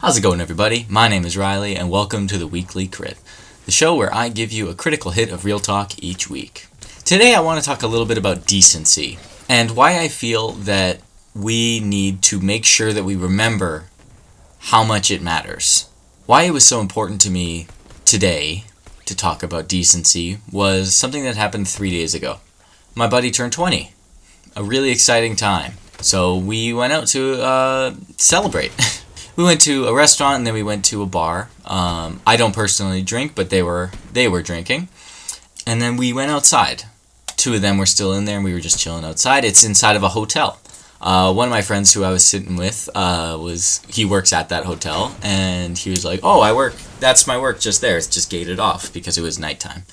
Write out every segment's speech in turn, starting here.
How's it going, everybody? My name is Riley, and welcome to the Weekly Crit, the show where I give you a critical hit of real talk each week. Today I want to talk a little bit about decency, and why I feel that we need to make sure that we remember how much it matters. Why it was so important to me today to talk about decency was something that happened 3 days ago. My buddy turned 20, a really exciting time, so we went out to celebrate. We went to a restaurant and then we went to a bar. I don't personally drink, but they were drinking. And then we went outside. Two of them were still in there and we were just chilling outside. It's inside of a hotel. One of my friends who I was sitting with, he works at that hotel, and he was like, "Oh, that's my work just there. It's just gated off," because it was nighttime.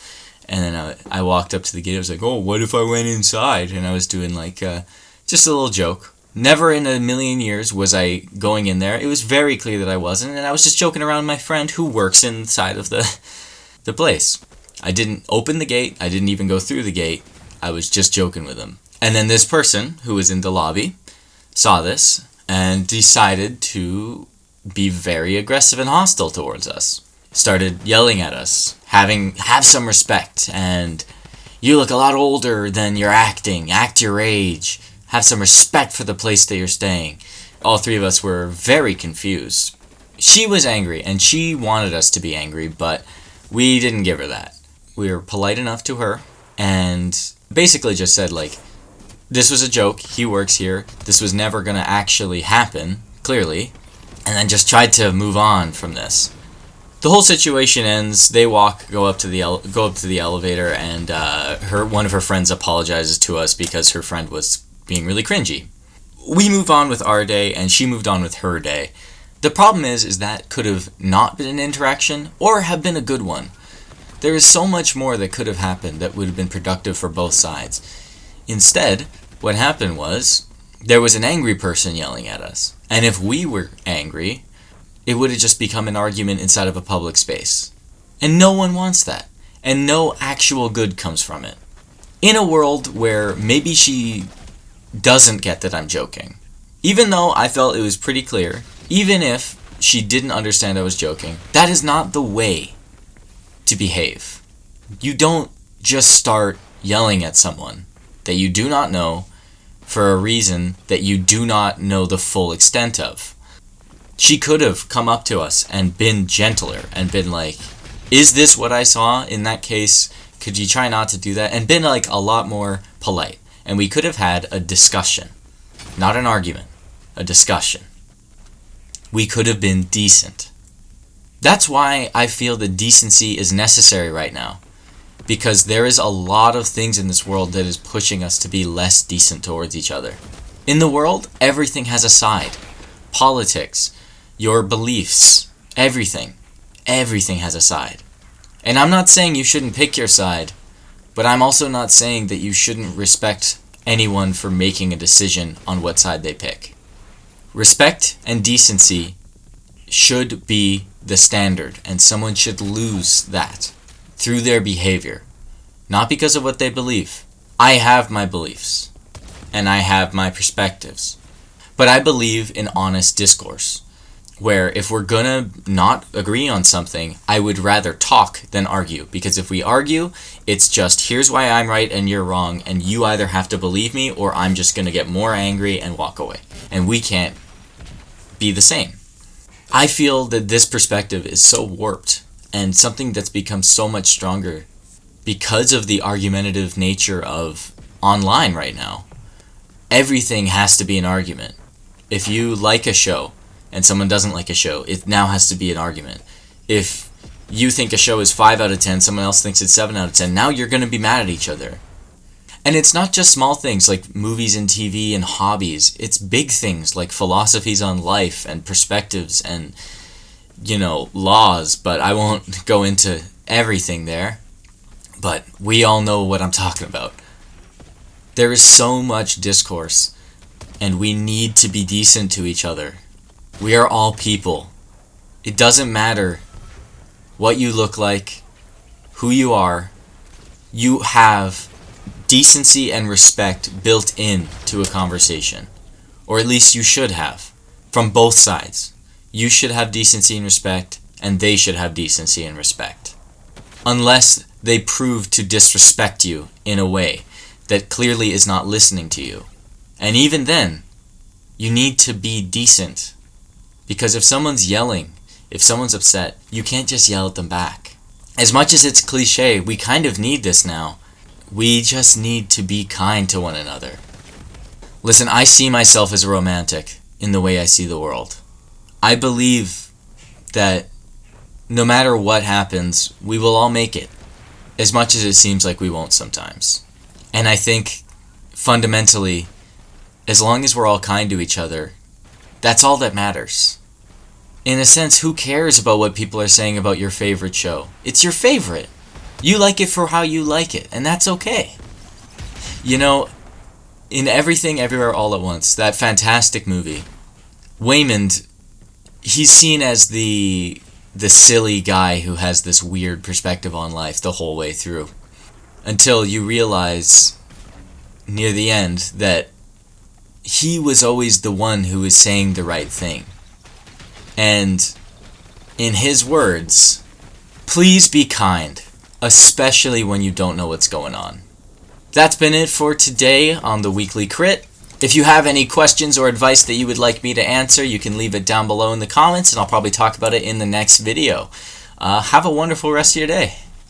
And then I walked up to the gate. I was like, "Oh, what if I went inside?" And I was doing just a little joke. Never in a million years was I going in there. It was very clear that I wasn't, and I was just joking around with my friend who works inside of the place. I didn't open the gate. I didn't even go through the gate. I was just joking with him. And then this person who was in the lobby saw this and decided to be very aggressive and hostile towards us. Started yelling at us, have some respect, and "You look a lot older than you're acting. Act your age. Have some respect for the place that you're staying." All three of us were very confused. She was angry, and she wanted us to be angry, but we didn't give her that. We were polite enough to her, and basically just said, this was a joke, he works here, this was never going to actually happen, clearly, and then just tried to move on from this. The whole situation ends. They go up to the elevator, and one of her friends apologizes to us because her friend was being really cringy. We move on with our day, and she moved on with her day. The problem is that could have not been an interaction, or have been a good one. There is so much more that could have happened that would have been productive for both sides. Instead, what happened was, there was an angry person yelling at us. And if we were angry, it would have just become an argument inside of a public space. And no one wants that. And no actual good comes from it. In a world where maybe she doesn't get that I'm joking, even though I felt it was pretty clear, even if she didn't understand I was joking, that is not the way to behave. You don't just start yelling at someone that you do not know for a reason that you do not know the full extent of. She could have come up to us and been gentler and been like, "Is this what I saw? In that case, could you try not to do that?" And been a lot more polite. And we could have had a discussion. Not an argument. A discussion. We could have been decent. That's why I feel that decency is necessary right now. Because there is a lot of things in this world that is pushing us to be less decent towards each other. In the world, everything has a side. Politics, your beliefs, everything. Everything has a side. And I'm not saying you shouldn't pick your side, but I'm also not saying that you shouldn't respect anyone for making a decision on what side they pick. Respect and decency should be the standard, and someone should lose that through their behavior, not because of what they believe. I have my beliefs, and I have my perspectives, but I believe in honest discourse, where if we're gonna not agree on something, I would rather talk than argue, because if we argue, it's just, here's why I'm right and you're wrong, and you either have to believe me or I'm just gonna get more angry and walk away, and we can't be the same. I feel that this perspective is so warped, and something that's become so much stronger because of the argumentative nature of online right now. Everything has to be an argument. If you like a show and someone doesn't like a show, it now has to be an argument. If you think a show is 5 out of 10, someone else thinks it's 7 out of 10, now you're going to be mad at each other. And it's not just small things like movies and TV and hobbies. It's big things like philosophies on life and perspectives and, laws. But I won't go into everything there. But we all know what I'm talking about. There is so much discourse, and we need to be decent to each other. We are all people. It doesn't matter what you look like, who you are. You have decency and respect built in to a conversation. Or at least you should have. From both sides. you should have decency and respect, and they should have decency and respect. Unless they prove to disrespect you in a way that clearly is not listening to you. And even then, you need to be decent. Because if someone's yelling, if someone's upset, you can't just yell at them back. As much as it's cliche, we kind of need this now. We just need to be kind to one another. Listen, I see myself as a romantic in the way I see the world. I believe that no matter what happens, we will all make it, as much as it seems like we won't sometimes. And I think, fundamentally, as long as we're all kind to each other, that's all that matters. In a sense, who cares about what people are saying about your favorite show? It's your favorite. You like it for how you like it, and that's okay. You know, in Everything Everywhere All at Once, that fantastic movie, Waymond, he's seen as the silly guy who has this weird perspective on life the whole way through. Until you realize near the end that he was always the one who was saying the right thing. And in his words, please be kind, especially when you don't know what's going on. That's been it for today on the Weekly Crit. If you have any questions or advice that you would like me to answer, you can leave it down below in the comments, and I'll probably talk about it in the next video. Have a wonderful rest of your day.